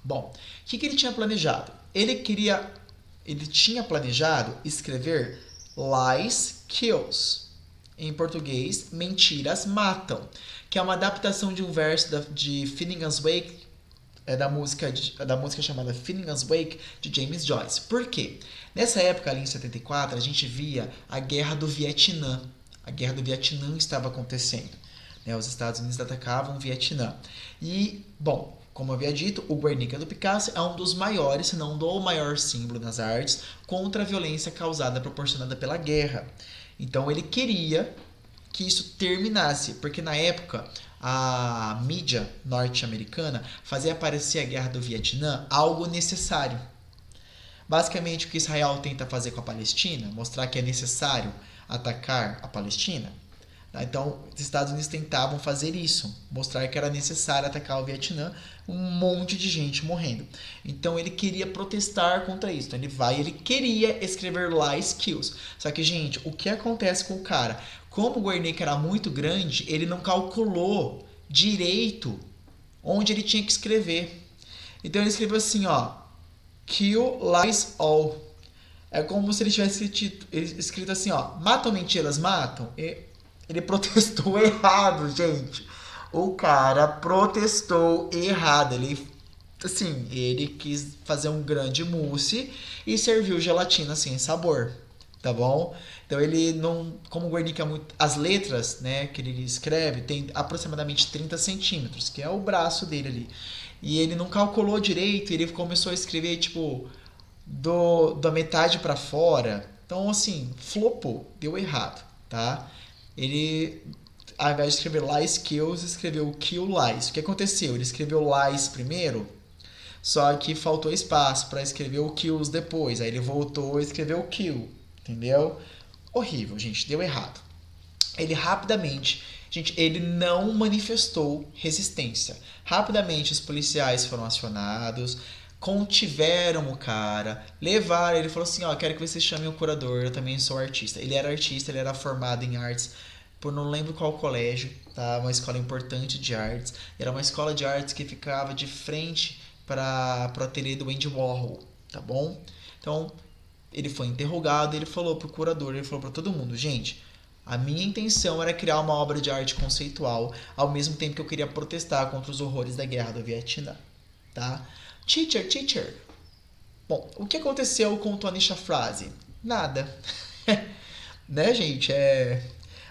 Bom, o que ele tinha planejado? Ele tinha planejado escrever Lies Kills. Em português, Mentiras Matam, que é uma adaptação de um verso de Finnegan's Wake, da música chamada Finnegan's Wake, de James Joyce. Por quê? Nessa época, ali em 74, a gente via a Guerra do Vietnã. A Guerra do Vietnã estava acontecendo. Os Estados Unidos atacavam o Vietnã. E, bom, como eu havia dito, o Guernica do Picasso é um dos maiores, se não do maior símbolo nas artes contra a violência proporcionada pela guerra. Então ele queria que isso terminasse, porque na época a mídia norte-americana fazia parecer a guerra do Vietnã algo necessário. Basicamente o que Israel tenta fazer com a Palestina, mostrar que é necessário atacar a Palestina. Então, os Estados Unidos tentavam fazer isso, mostrar que era necessário atacar o Vietnã, um monte de gente morrendo. Então, ele queria protestar contra isso. Então, ele queria escrever Lies Kills. Só que, gente, o que acontece com o cara? Como o Guernica era muito grande, ele não calculou direito onde ele tinha que escrever. Então, ele escreveu assim, ó, Kill Lies All. É como se ele tivesse escrito assim, ó, matam mentiras, matam. Ele protestou errado, gente. O cara protestou errado. Ele quis fazer um grande mousse e serviu gelatina sem sabor, tá bom? Então ele não, como o Guernica é muito, as letras, né, que ele escreve tem aproximadamente 30 centímetros, que é o braço dele ali. E ele não calculou direito, ele começou a escrever tipo da metade para fora. Então assim, flopou, deu errado, tá? Ele, ao invés de escrever Lies Kills, escreveu Kill Lies. O que aconteceu? Ele escreveu Lies primeiro, só que faltou espaço para escrever o Kills depois. Aí ele voltou e escreveu Kill, entendeu? Horrível, gente, deu errado. Ele não manifestou resistência. Rapidamente os policiais foram acionados, contiveram o cara, levaram, ele falou assim, ó, quero que vocês chamem o curador, eu também sou artista. Ele era artista, ele era formado em artes por não lembro qual colégio, tá? Uma escola importante de artes. Era uma escola de artes que ficava de frente para o ateliê do Andy Warhol, tá bom? Então, ele foi interrogado, ele falou pro curador, ele falou para todo mundo, gente, a minha intenção era criar uma obra de arte conceitual, ao mesmo tempo que eu queria protestar contra os horrores da guerra do Vietnã, tá? Teacher. Bom, o que aconteceu com o Tony Shafrazi? Nada. Né, gente? É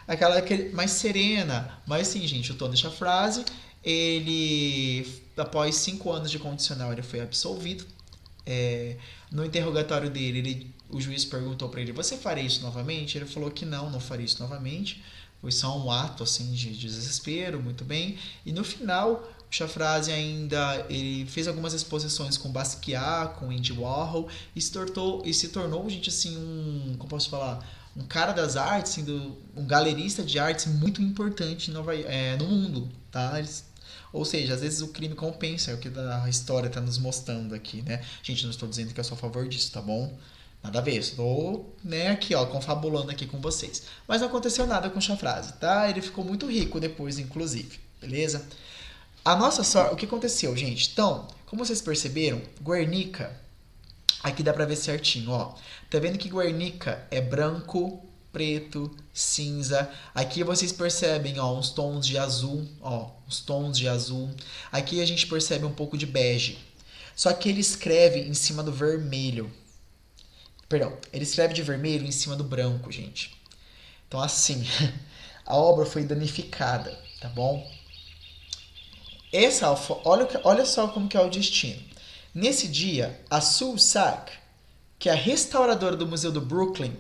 aquela mais serena. Mas sim, gente, o Tony Shafrazi, ele, após 5 anos de condicional, ele foi absolvido. No interrogatório dele, o juiz perguntou para ele, você faria isso novamente? Ele falou que não faria isso novamente, Foi só um ato assim de desespero, muito bem. E no final, o Chafrazi ainda ele fez algumas exposições com Basquiat, com Andy Warhol e se tornou, gente, assim, como posso falar, um cara das artes, assim, um galerista de artes muito importante no mundo, tá? Ou seja, às vezes o crime compensa, é o que a história está nos mostrando aqui, né? Gente, não estou dizendo que eu sou a favor disso, tá bom? Nada a ver, estou, né, aqui, ó, confabulando aqui com vocês. Mas não aconteceu nada com o Chafrazi, tá? Ele ficou muito rico depois, inclusive, beleza? A nossa sorte, o que aconteceu, gente? Então, como vocês perceberam, Guernica, aqui dá pra ver certinho, ó. Tá vendo que Guernica é branco, preto, cinza. Aqui vocês percebem, ó, uns tons de azul, ó, uns tons de azul. Aqui a gente percebe um pouco de bege. Só que ele escreve em cima do vermelho. Perdão, ele escreve de vermelho em cima do branco, gente. Então, assim, a obra foi danificada, tá bom? Olha só como que é o destino. Nesse dia, a Sue Sack, que é a restauradora do Museu do Brooklyn,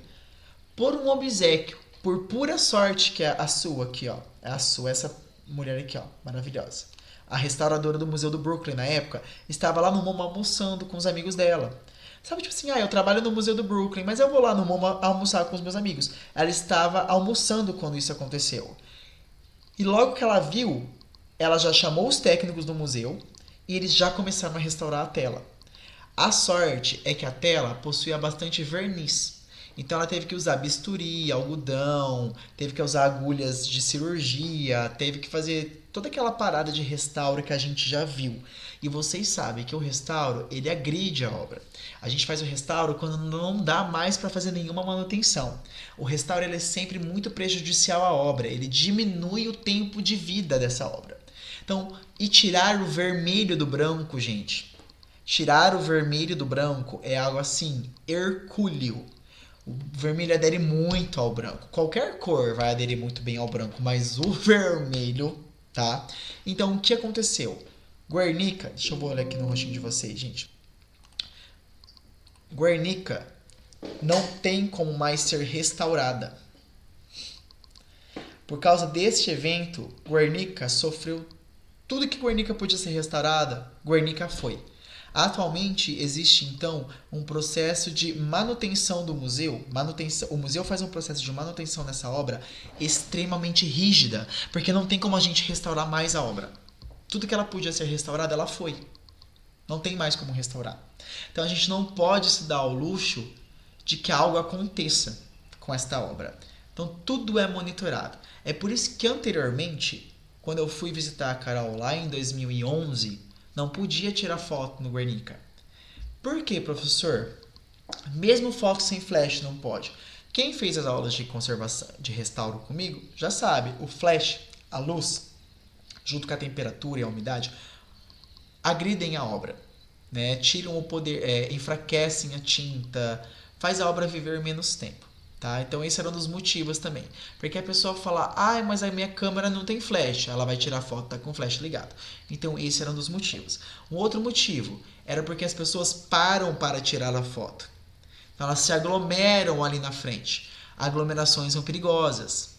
por um obséquio, por pura sorte, que é a Sue aqui, ó. É a Sue, essa mulher aqui, ó, maravilhosa. A restauradora do Museu do Brooklyn, na época, estava lá no MoMA almoçando com os amigos dela. Sabe, tipo assim, eu trabalho no Museu do Brooklyn, mas eu vou lá no MoMA almoçar com os meus amigos. Ela estava almoçando quando isso aconteceu. E logo que ela viu, ela já chamou os técnicos do museu e eles já começaram a restaurar a tela. A sorte é que a tela possuía bastante verniz. Então ela teve que usar bisturi, algodão, teve que usar agulhas de cirurgia, teve que fazer toda aquela parada de restauro que a gente já viu. E vocês sabem que o restauro, ele agride a obra. A gente faz o restauro quando não dá mais para fazer nenhuma manutenção. O restauro ele é sempre muito prejudicial à obra, ele diminui o tempo de vida dessa obra. Então, e tirar o vermelho do branco, gente? Tirar o vermelho do branco é algo assim, hercúleo. O vermelho adere muito ao branco. Qualquer cor vai aderir muito bem ao branco, mas o vermelho, tá? Então, o que aconteceu? Guernica, deixa eu olhar aqui no rostinho de vocês, gente. Guernica não tem como mais ser restaurada. Por causa deste evento, Guernica sofreu tudo que Guernica podia ser restaurada, Guernica foi. Atualmente existe então um processo de manutenção do museu. O museu faz um processo de manutenção nessa obra extremamente rígida, porque não tem como a gente restaurar mais a obra. Tudo que ela podia ser restaurada, ela foi. Não tem mais como restaurar. Então a gente não pode se dar ao luxo de que algo aconteça com esta obra. Então tudo é monitorado. É por isso que anteriormente, quando eu fui visitar a Carol lá em 2011, não podia tirar foto no Guernica. Por quê, professor? Mesmo foto sem flash não pode. Quem fez as aulas de conservação, de restauro comigo, já sabe. O flash, a luz, junto com a temperatura e a umidade, agridem a obra, né? Tiram o poder, enfraquecem a tinta, faz a obra viver menos tempo. Tá? Então esse era um dos motivos também. Porque a pessoa fala, mas a minha câmera não tem flash. Ela vai tirar foto, tá com o flash ligado. Então esse era um dos motivos. Um outro motivo era porque as pessoas param para tirar a foto. Então elas se aglomeram ali na frente. Aglomerações são perigosas.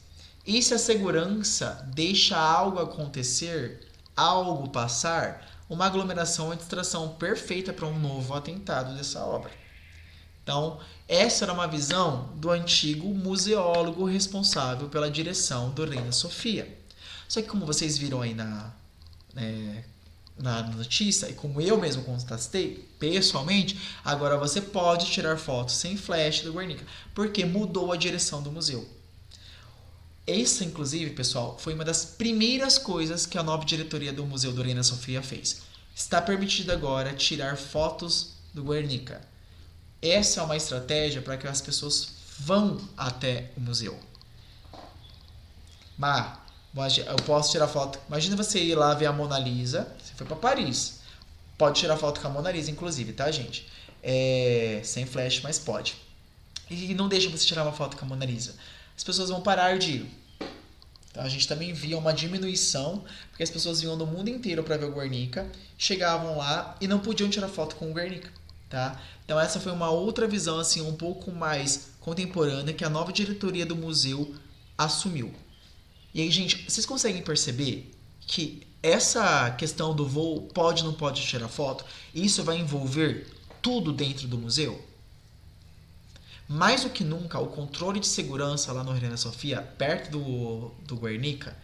E se a segurança deixa algo acontecer, algo passar, uma aglomeração é a distração perfeita para um novo atentado dessa obra. Então, essa era uma visão do antigo museólogo responsável pela direção do Reina Sofia. Só que como vocês viram aí na notícia, e como eu mesmo constatei pessoalmente, agora você pode tirar fotos sem flash do Guernica, porque mudou a direção do museu. Essa, inclusive, pessoal, foi uma das primeiras coisas que a nova diretoria do Museu do Reina Sofia fez. Está permitido agora tirar fotos do Guernica. Essa é uma estratégia para que as pessoas vão até o museu. Eu posso tirar foto. Imagina você ir lá ver a Mona Lisa. Você foi para Paris. Pode tirar foto com a Mona Lisa, inclusive, tá, gente? Sem flash, mas pode. E não deixa você tirar uma foto com a Mona Lisa. As pessoas vão parar de ir. Então, a gente também via uma diminuição, porque as pessoas vinham do mundo inteiro para ver o Guernica, chegavam lá e não podiam tirar foto com o Guernica. Tá? Então essa foi uma outra visão assim um pouco mais contemporânea que a nova diretoria do museu assumiu. E aí, gente, vocês conseguem perceber que essa questão do voo pode ou não pode tirar foto, isso vai envolver tudo dentro do museu? Mais do que nunca, o controle de segurança lá no Reina Sofia, perto do Guernica,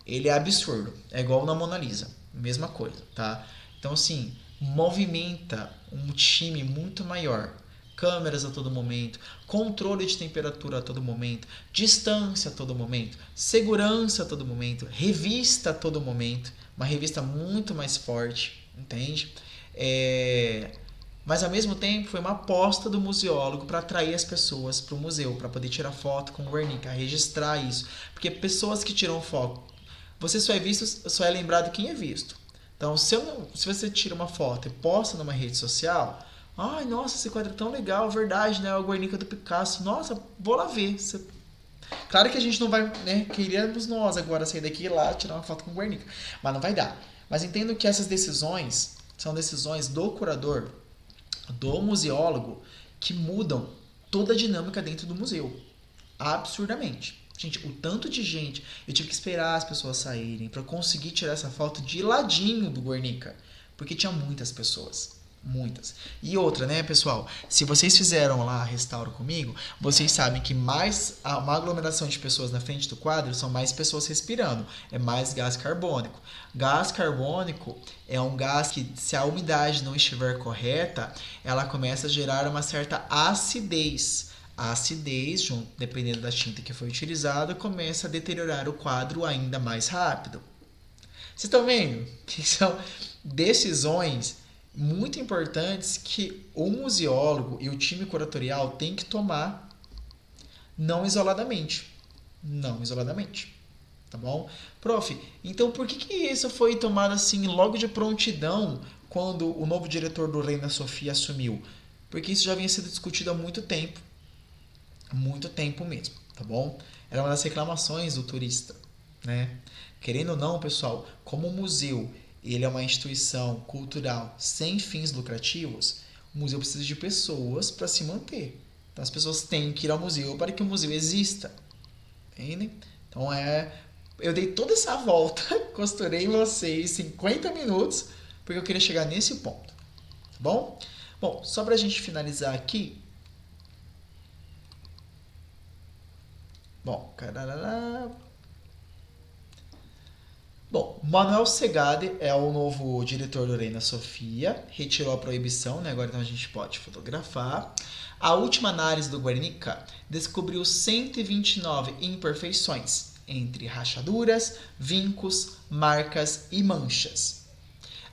ele é absurdo. É igual na Mona Lisa. Mesma coisa, tá? Então, assim, movimenta um time muito maior. Câmeras a todo momento, controle de temperatura a todo momento, distância a todo momento, segurança a todo momento, revista a todo momento. Uma revista muito mais forte, entende? Mas ao mesmo tempo foi uma aposta do museólogo para atrair as pessoas para o museu, para poder tirar foto com o Guernica, registrar isso. Porque pessoas que tiram foto, você só é visto, só é lembrado quem é visto. Então, se você tira uma foto e posta numa rede social, ai, nossa, esse quadro é tão legal, verdade, né? O Guernica do Picasso, nossa, vou lá ver. Claro que a gente não vai, né? Queríamos nós agora sair daqui e ir lá tirar uma foto com o Guernica, mas não vai dar. Mas entendo que essas decisões são decisões do curador, do museólogo, que mudam toda a dinâmica dentro do museu. Absurdamente. Gente, o tanto de gente, eu tive que esperar as pessoas saírem para conseguir tirar essa foto de ladinho do Guernica, porque tinha muitas pessoas. Muitas. E outra, né, pessoal? Se vocês fizeram lá restauro comigo, vocês sabem que mais uma aglomeração de pessoas na frente do quadro são mais pessoas respirando. É mais gás carbônico. Gás carbônico é um gás que, se a umidade não estiver correta, ela começa a gerar uma certa acidez. A acidez, dependendo da tinta que foi utilizada, começa a deteriorar o quadro ainda mais rápido. Vocês estão vendo que são decisões muito importantes que o museólogo e o time curatorial têm que tomar não isoladamente. Não isoladamente. Tá bom? Prof, então por que isso foi tomado assim logo de prontidão quando o novo diretor do Reina Sofia assumiu? Porque isso já vinha sendo discutido há muito tempo. Muito tempo mesmo, tá bom? Era uma das reclamações do turista, né? Querendo ou não, pessoal, como o museu ele é uma instituição cultural sem fins lucrativos, o museu precisa de pessoas para se manter. Então as pessoas têm que ir ao museu para que o museu exista. Entendem? Então eu dei toda essa volta, costurei vocês 50 minutos, porque eu queria chegar nesse ponto. Tá bom? Bom, só para a gente finalizar aqui. Bom, Manuel Segade é o novo diretor do Reina Sofia, retirou a proibição, né? Agora então a gente pode fotografar. A última análise do Guernica descobriu 129 imperfeições, entre rachaduras, vincos, marcas e manchas.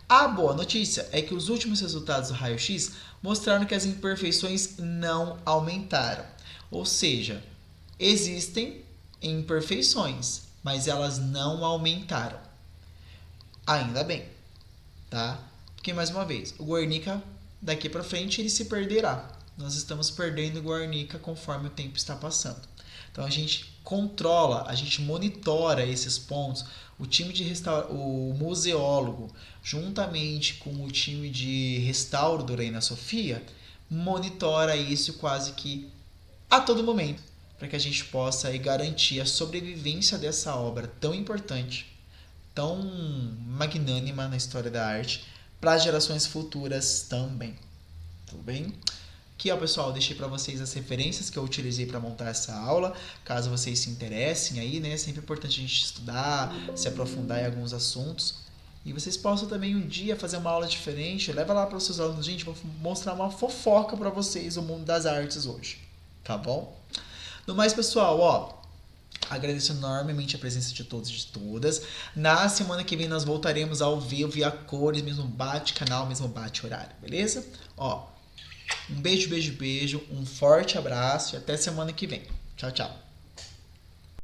A boa notícia é que os últimos resultados do raio-x mostraram que as imperfeições não aumentaram, ou seja, existem imperfeições, mas elas não aumentaram. Ainda bem, tá? Porque, mais uma vez, o Guernica, daqui para frente, ele se perderá. Nós estamos perdendo o Guernica conforme o tempo está passando. Então, a gente controla, a gente monitora esses pontos. O time de o museólogo, juntamente com o time de restauro do Reina Sofia, monitora isso quase que a todo momento, para que a gente possa aí garantir a sobrevivência dessa obra tão importante, tão magnânima na história da arte, para as gerações futuras também. Tudo bem? Aqui, ó, pessoal, eu deixei para vocês as referências que eu utilizei para montar essa aula, caso vocês se interessem aí, né? É sempre importante a gente estudar, se aprofundar em alguns assuntos. E vocês possam também um dia fazer uma aula diferente, leva lá para os seus alunos, gente, vou mostrar uma fofoca para vocês, o mundo das artes hoje, tá bom? No mais, pessoal, ó, agradeço enormemente a presença de todos e de todas. Na semana que vem nós voltaremos ao vivo e a cores, mesmo bate-canal, mesmo bate-horário, beleza? Ó, um beijo, beijo, beijo, um forte abraço e até semana que vem. Tchau, tchau.